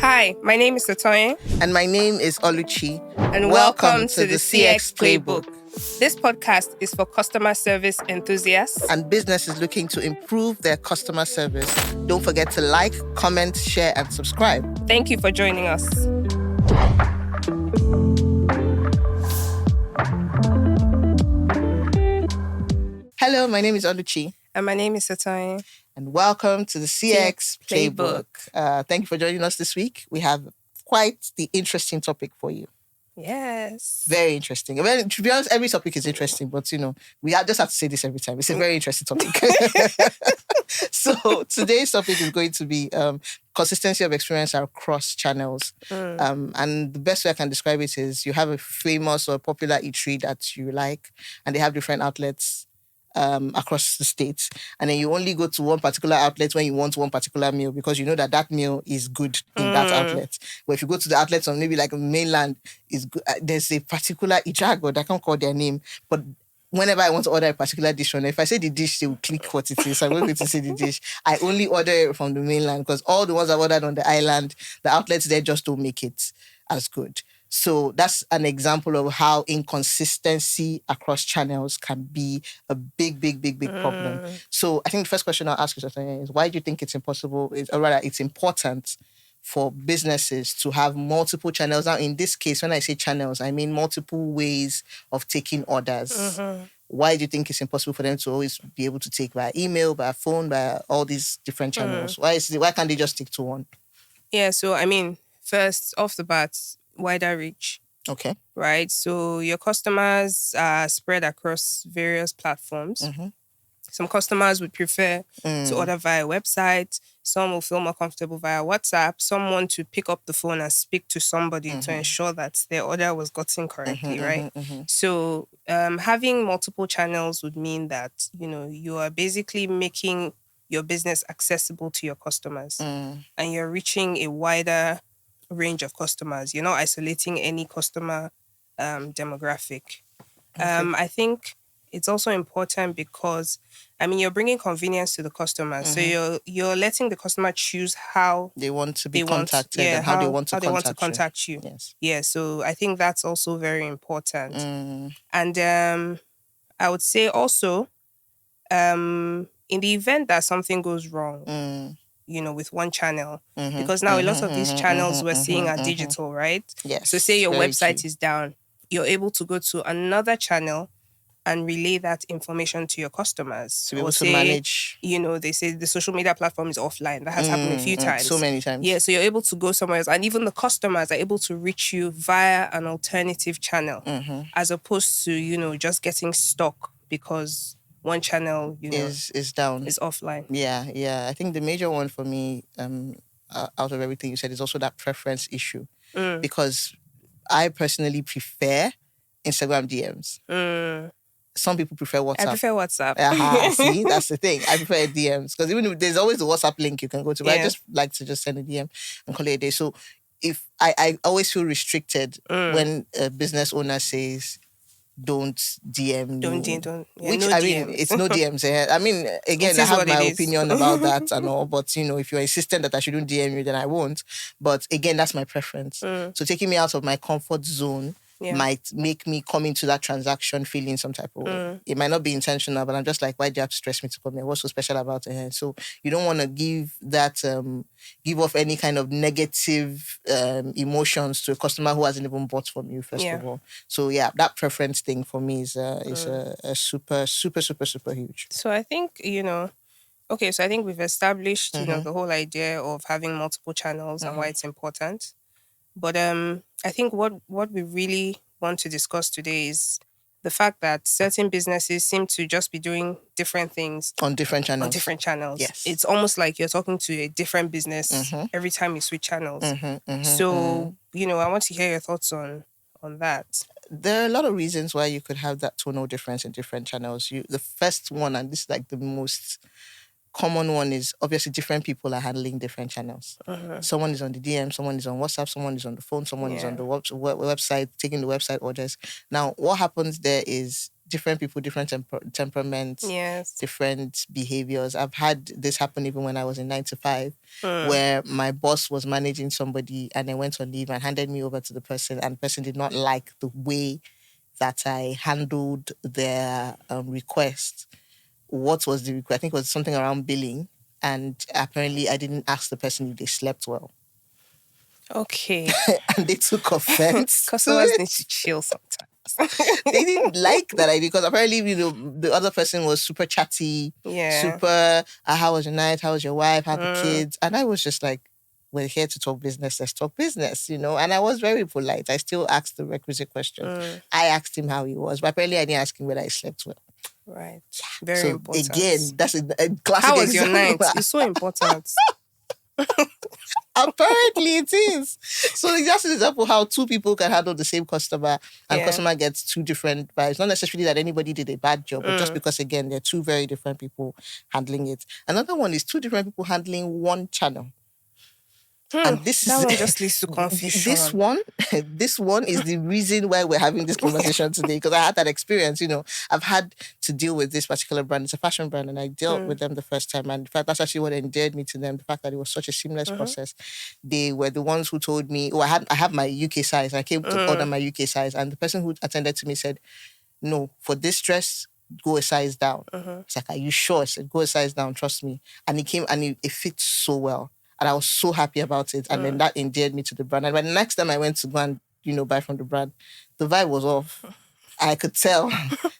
Hi, my name is Sotonye. And my name is Oluchi. And welcome to the CX Playbook. This podcast is for customer service enthusiasts and businesses looking to improve their customer service. Don't forget to like, comment, share, and subscribe. Thank you for joining us. Hello, my name is Oluchi. And my name is Sotonye. And welcome to the CX Playbook. Thank you for joining us this week. We have quite the interesting topic for you. Yes. Very interesting. I mean, to be honest, every topic is interesting, but we just have to say this every time. It's a very interesting topic. So today's topic is going to be consistency of experience across channels. And the best way I can describe it is you have a famous or popular eatery that you like, and they have different outlets across the states, and then you only go to one particular outlet when you want one particular meal because you know that meal is good in that outlet. But if you go to the outlets on maybe like mainland, is good. There's a particular Ijago, I can't call their name, but whenever I want to order a particular dish from them, if I say the dish, they will click what it is. So I'm going to say the dish. I only order it from the mainland because all the ones I've ordered on the island, the outlets there just don't make it as good. So that's an example of how inconsistency across channels can be a big problem. So I think the first question I'll ask you is, why do you think it's important for businesses to have multiple channels? Now, in this case, when I say channels, I mean multiple ways of taking orders. Why do you think it's impossible for them to always be able to take via email, via phone, via all these different channels? Why can't they just stick to one? Yeah, so I mean, first off the bat, wider reach. Okay. Right? So your customers are spread across various platforms. Some customers would prefer to order via website. Some will feel more comfortable via WhatsApp. Some want to pick up the phone and speak to somebody to ensure that their order was gotten correctly, right? So having multiple channels would mean that, you are basically making your business accessible to your customers and you're reaching a wider range of customers. You're not isolating any customer demographic. I think it's also important because, you're bringing convenience to the customers. So you're letting the customer choose how they want to be contacted and how they want to contact you. Yes. Yeah, so I think that's also very important. And I would say also, in the event that something goes wrong, with one channel, because now a lot of these channels we're seeing are digital, right? Yes. So say your website is down, you're able to go to another channel and relay that information to your customers. To be able to manage. They say the social media platform is offline. That has happened a few times. So many times. Yeah, so you're able to go somewhere else. And even the customers are able to reach you via an alternative channel as opposed to, just getting stuck because one channel, is down. Is offline. Yeah. I think the major one for me, out of everything you said, is also that preference issue. Because I personally prefer Instagram DMs. Some people prefer WhatsApp. I prefer WhatsApp. See, that's the thing. I prefer DMs because even if there's always the WhatsApp link you can go to, but I just like to just send a DM and call it a day. So if I always feel restricted when a business owner says, don't DM me. Don't. Yeah, Which, no DMs. it's no DMs. Again, I have my opinion about that and all, but, if you're insistent that I shouldn't DM you, then I won't. But again, that's my preference. So taking me out of my comfort zone might make me come into that transaction feeling some type of way. It might not be intentional, but I'm just like, why do you have to stress me to come here? What's so special about it? So you don't want to give off any kind of negative emotions to a customer who hasn't even bought from you, first of all. So that preference thing for me is a super huge. So I think, okay, so I think we've established, the whole idea of having multiple channels and why it's important. But I think what we really want to discuss today is the fact that certain businesses seem to just be doing different things on different channels. Yes. It's almost like you're talking to a different business every time you switch channels. So, I want to hear your thoughts on that. There are a lot of reasons why you could have that tonal difference in different channels. The first one, and this is like the most common one, is obviously different people are handling different channels. Someone is on the DM, someone is on WhatsApp, someone is on the phone, someone is on the website, taking the website orders. Now, what happens there is different people, different temperaments, Yes. different behaviors. I've had this happen even when I was in 9 to 5, where my boss was managing somebody and then went on leave and handed me over to the person, and the person did not like the way that I handled their request. What was the request? I think it was something around billing. And apparently I didn't ask the person if they slept well. Okay. And they took offense. Customers need to chill sometimes. They didn't like that idea because apparently, the other person was super chatty, super, how was your night? How was your wife? How the kids? And I was just like, we're here to talk business. Let's talk business, And I was very polite. I still asked the requisite question. I asked him how he was, but apparently I didn't ask him whether he slept well. Right. Very important. Again, that's a classic How was example. your night? It's so important. Apparently it is. So that's an example how two people can handle the same customer and customer gets two different vibes. Not necessarily that anybody did a bad job, but just because, again, they're two very different people handling it. Another one is two different people handling one channel. And that one just leads to confusion. This one is the reason why we're having this conversation today, because I had that experience. I've had to deal with this particular brand. It's a fashion brand, and I dealt with them the first time. And in fact, that's actually what endeared me to them. The fact that it was such a seamless process. They were the ones who told me, I have my UK size. I came to order my UK size, and the person who attended to me said, no, for this dress, go a size down. It's like, are you sure? I said, go a size down, trust me. And he came and it fits so well. And I was so happy about it. And then that endeared me to the brand. And when the next time I went to go and, buy from the brand, the vibe was off. I could tell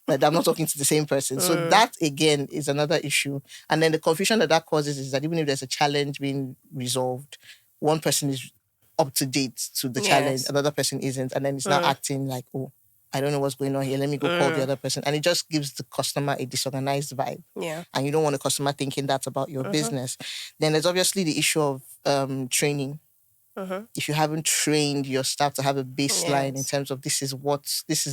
that I'm not talking to the same person. So that, again, is another issue. And then the confusion that causes is that even if there's a challenge being resolved, one person is up to date to the challenge, another person isn't. And then it's now acting like, oh, I don't know what's going on here. Let me go call the other person. And it just gives the customer a disorganized vibe. Yeah. And you don't want the customer thinking that's about your business. Then there's obviously the issue of training. If you haven't trained your staff to have a baseline in terms of this is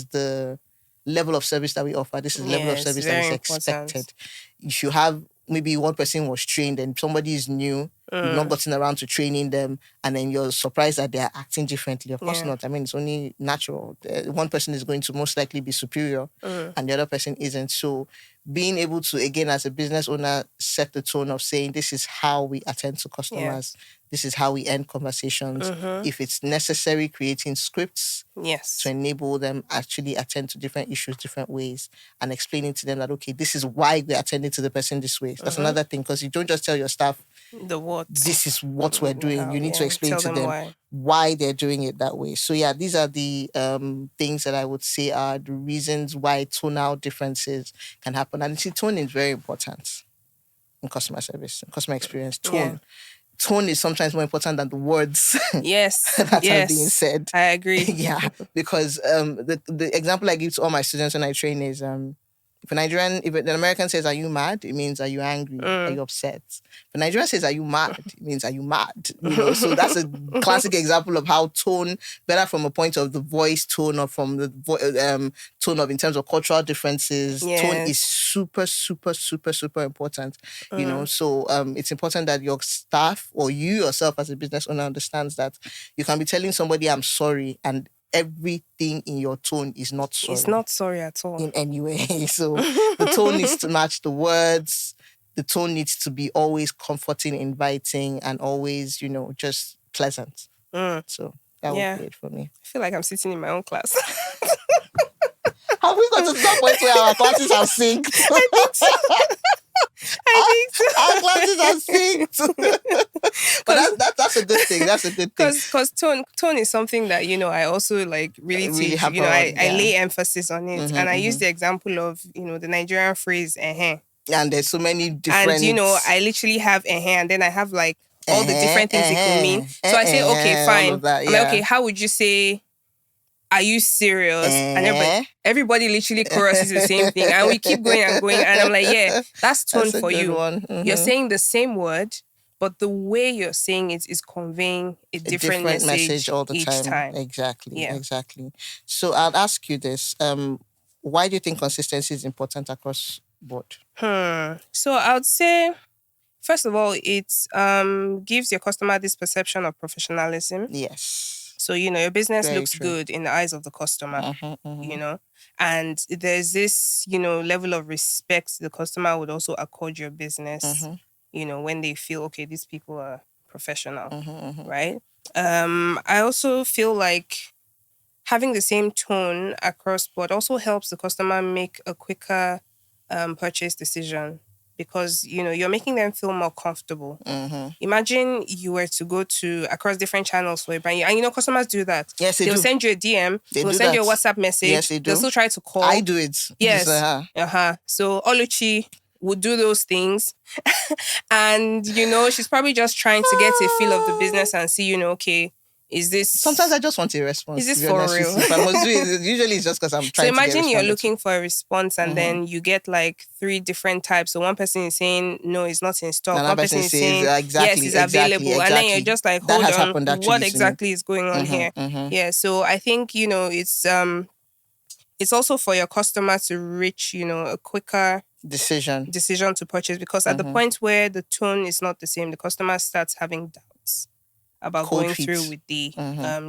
the level of service that we offer. This is the level of service that is expected. If you have maybe one person was trained and somebody is new, you've not gotten around to training them, and then you're surprised that they're acting differently. Of course not. I mean, it's only natural. One person is going to most likely be superior and the other person isn't. So being able to, again, as a business owner, set the tone of saying, this is how we attend to customers. This is how we end conversations. If it's necessary, creating scripts to enable them actually attend to different issues, different ways, and explaining to them that, okay, this is why we're attending to the person this way. That's another thing, because you don't just tell your staff, this is what we're doing. You need to explain to them why they're doing it that way. So these are the things that I would say are the reasons why tonal differences can happen. And see, tone is very important in customer service, in customer experience. Tone is sometimes more important than the words that are being said. I agree. Because the example I give to all my students when I train is, if an American says, are you mad? It means, are you angry? Are you upset? If a Nigerian says, are you mad? It means, are you mad? So that's a classic example of how tone, whether from a point of the voice tone or from the tone of in terms of cultural differences, tone is super, super, super, super important. So it's important that your staff or you yourself as a business owner understands that you can be telling somebody, I'm sorry, and everything in your tone is not sorry. It's not sorry at all. In any way. So the tone needs to match the words. The tone needs to be always comforting, inviting, and always, just pleasant. So that would be it for me. I feel like I'm sitting in my own class. Have we got to some point where our classes are synced? I think so. Our classes are synced. But that's a good thing. That's a good thing. Because tone is something that, I also really teach. I lay emphasis on it. And I use the example of, the Nigerian phrase, eh. And there's so many different... And, I literally have and then I have like all the different things it could mean. So I say, okay, fine. I'm like, okay, how would you say, are you serious? And everybody literally choruses the same thing. And we keep going and going. And I'm like, that's tone for you. You're saying the same word, but the way you're saying it is conveying a different message all the time. Exactly. So I'll ask you this. Why do you think consistency is important across board? So I would say, first of all, it gives your customer this perception of professionalism. Yes. So, your business Very looks true. good in the eyes of the customer, and there's this, level of respect the customer would also accord your business, when they feel, okay, these people are professional, right? I also feel like having the same tone across board also helps the customer make a quicker purchase decision, because you're making them feel more comfortable. Imagine you were to go to across different channels for a brand, and customers do that. Yes, They'll do. send you a DM. They'll send you a WhatsApp message. Yes, they do. They'll still try to call. I do it. Yes. Just, So Oluchi would do those things, and she's probably just trying to get a feel of the business and see, okay, is this? Sometimes I just want a response. Is this for real? If I must do it, usually it's just because I'm trying. So imagine to you're looking for a response, and then you get like 3 different types. So one person is saying no, it's not in stock. One person is saying yes, it's available, and then you're just like, hold on, what exactly is going on here? Yeah. So I think it's also for your customer to reach a quicker decision to purchase, because at the point where the tone is not the same, the customer starts having doubts about going through with the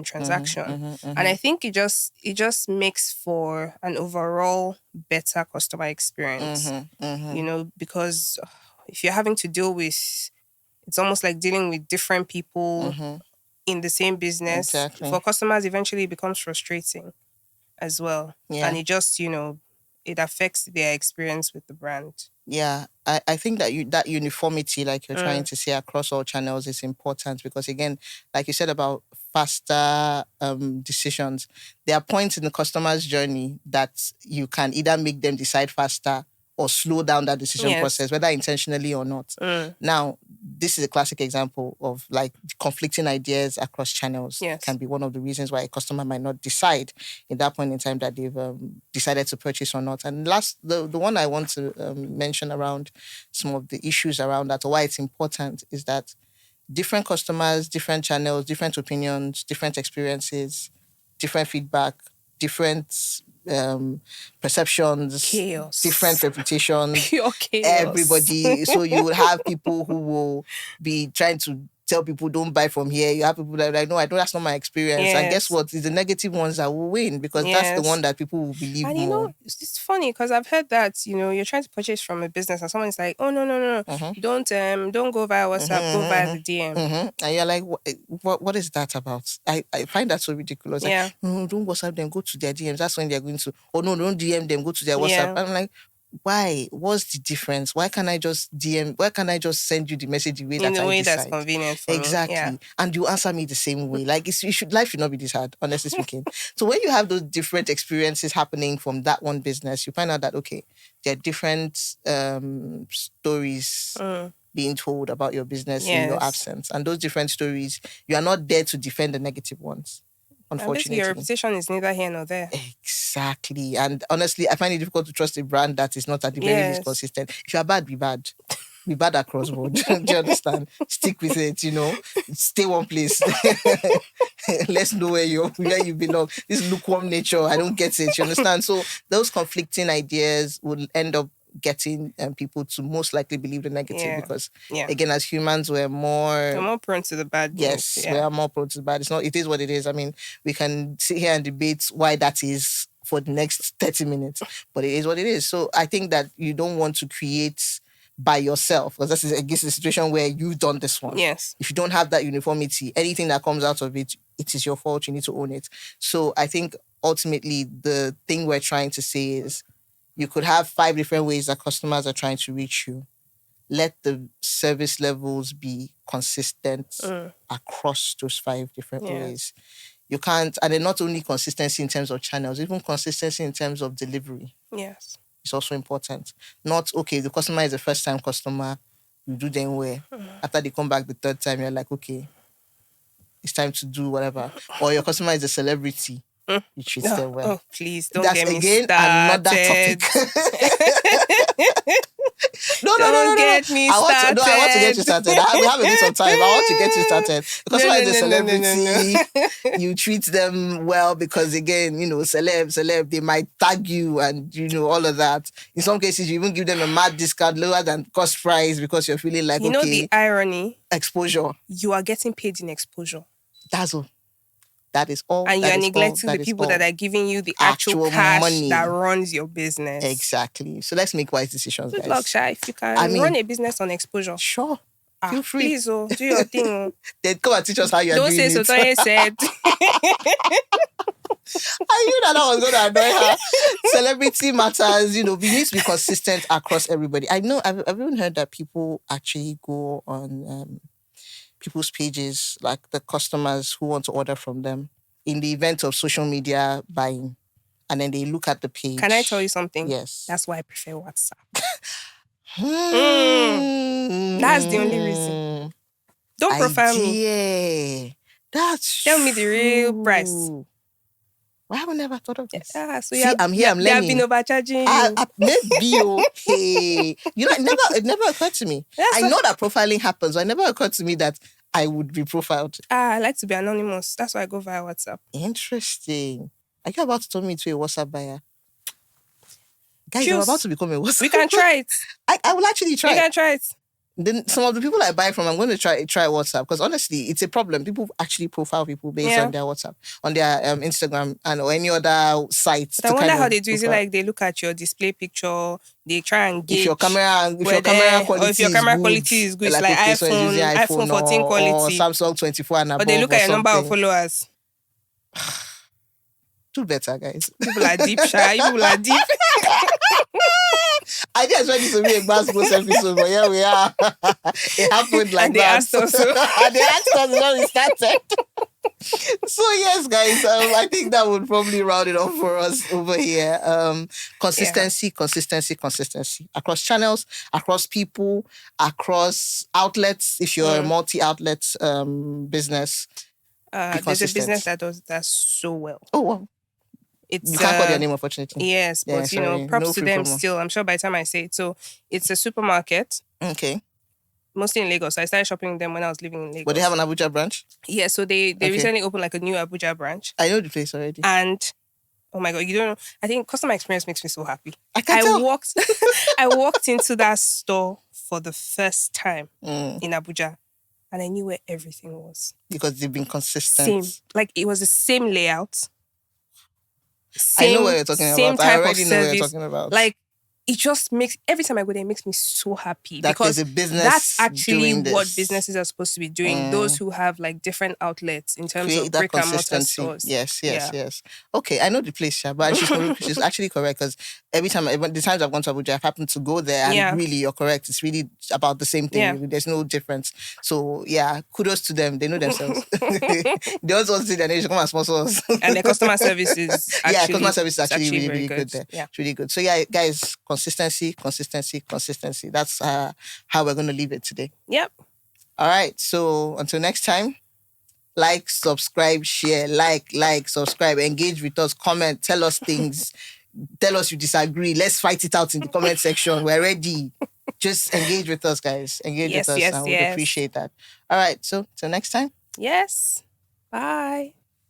transaction. And I think it just makes for an overall better customer experience. Because if you're having to deal with, it's almost like dealing with different people in the same business. Exactly. For customers, eventually it becomes frustrating as well. Yeah. And it just, it affects their experience with the brand. Yeah, I think that uniformity, like you're trying to say, across all channels is important, because again, like you said about faster decisions, there are points in the customer's journey that you can either make them decide faster or slow down that decision process, whether intentionally or not. Now, this is a classic example of like conflicting ideas across channels. Can be one of the reasons why a customer might not decide in that point in time that they've decided to purchase or not. And last, the one I want to mention around some of the issues around that, or why it's important, is that different customers, different channels, different opinions, different experiences, different feedback, different perceptions, chaos, different reputations, pure chaos. Everybody. So you will have people who will be trying to tell people don't buy from here. You have people that are like, no, I don't, that's not my experience. And guess what? It's the negative ones that will win, because that's the one that people will believe more. And it's funny because I've heard that, you're trying to purchase from a business and someone's like, oh, no. Don't go via WhatsApp, go via the DM. And you're like, what is that about? I find that so ridiculous. Like, no, don't WhatsApp them, go to their DMs. That's when they're going to, oh no, don't DM them, go to their WhatsApp. I'm like, why? What's the difference? Why can't I just DM? Why can't I just send you the message the way that I decide? In the way that's convenient for me. Exactly. And you answer me the same way. Like, life should not be this hard, honestly speaking. So when you have those different experiences happening from that one business, you find out that, okay, there are different stories being told about your business in your absence. And those different stories, you are not there to defend the negative ones. Unfortunately, your reputation is neither here nor there. Exactly. And honestly, I find it difficult to trust a brand that is not at the very least consistent. If you are bad, be bad. Be bad across board. Do you understand? Stick with it, Stay one place. Let's know where you belong. This lukewarm nature, I don't get it. You understand? So those conflicting ideas will end up getting people to most likely believe the negative, because again, as humans, we're more prone to the bad news. Yes, we are more prone to the bad. It is what it is. I mean, we can sit here and debate why that is for the next 30 minutes, but it is what it is. So I think that you don't want to create by yourself, because this is against the situation where you've done this one. Yes. If you don't have that uniformity, anything that comes out of it, it is your fault. You need to own it. So I think ultimately the thing we're trying to say is, you could have 5 different ways that customers are trying to reach you. Let the service levels be consistent across those 5 different ways. You can't, and then not only consistency in terms of channels, even consistency in terms of delivery. Yes. It's also important. Not, okay, the customer is a first-time customer, you do them well. After they come back the 3rd time, you're like, okay, it's time to do whatever. Or your customer is a celebrity. You treat them well. Oh, please, don't get me started. Another topic. No. Get me started. I want to get you started. We have a bit of time. I want to get you started. Because when it's a celebrity, you treat them well because, again, celeb, they might tag you and, all of that. In some cases, you even give them a mad discount lower than cost price because you're feeling like, the irony? Exposure. You are getting paid in exposure. That's all. That is all. And you That are is all. neglecting That the is people all. that are giving you the Actual actual cash money. that runs your business. Exactly. So let's make wise decisions, Good guys. luck, Sha. If you can run a business on exposure. Sure. Feel free. Please, do your thing. Then come and teach us how you are Don't doing say it. Sotonye said. I knew that I was going to annoy her. Celebrity matters, we need to be consistent across everybody. I know, I've even heard that people actually go on people's pages, like the customers who want to order from them in the event of social media buying. And then they look at the page. Can I tell you something? Yes. That's why I prefer WhatsApp. That's the only reason. Don't profile me. That's Tell me the real price. Why have I never thought of this? So See, I'm here, I'm learning. They have been overcharging you. Maybe, okay. It never occurred to me. I know that profiling happens, but it never occurred to me that I would be profiled. I like to be anonymous. That's why I go via WhatsApp. Interesting. Are you about to turn me into a WhatsApp buyer? Guys, I'm about to become a WhatsApp. We can try it. I will actually try. We can try it. Then some of the people I buy from, I'm going to try WhatsApp, because honestly, it's a problem. People actually profile people based on their WhatsApp, on their Instagram or any other sites. But I wonder how they do. Is it like they look at your display picture, they try and gauge if your camera quality is good, like okay, iPhone 14 quality, or Samsung 24 and above, or they look at your number of followers. Do better, guys. People are deep, shy. People are deep. I just wanted to be a basketball episode, but here we are. It happened like and that. Asked us so. And they asked us when we started. So yes, guys, I think that would probably round it off for us over here. Consistency across channels, across people, across outlets. If you're a multi-outlet business, there's a business that does that so well. Oh wow. You can't call their name, unfortunately. Yes, but props to them still. I'm sure by the time I say it. So it's a supermarket. Okay. Mostly in Lagos. So I started shopping with them when I was living in Lagos. But they have an Abuja branch? Yeah, so they recently opened like a new Abuja branch. I know the place already. And oh my God, you don't know. I think customer experience makes me so happy. I tell. I walked into that store for the first time in Abuja. And I knew where everything was. Because they've been consistent. Same. Like it was the same layout. I know what you're talking about. I already know what you're talking about. Like, it just makes, every time I go there, it makes me so happy. That because there's a business that's actually doing what this. businesses are supposed to be doing. Those who have like different outlets in terms Create of that brick and mortar consistency. stores. Yes. Okay, I know the place, but she's actually correct, because every time, the times I've gone to Abuja, I've happened to go there, and really, you're correct. It's really about the same thing. Yeah. There's no difference. So yeah, kudos to them. They know themselves. They also want to see their nation come and sponsor us. And the customer service is actually, customer service is actually really good there. Yeah. It's really good. So yeah, guys, consistency. That's how we're going to leave it today. Yep. All right. So until next time, like, subscribe, share, subscribe, engage with us, comment, tell us things, tell us you disagree. Let's fight it out in the comment section. We're ready. Just engage with us, guys. Engage with us, and we appreciate that. All right. So till next time. Yes. Bye.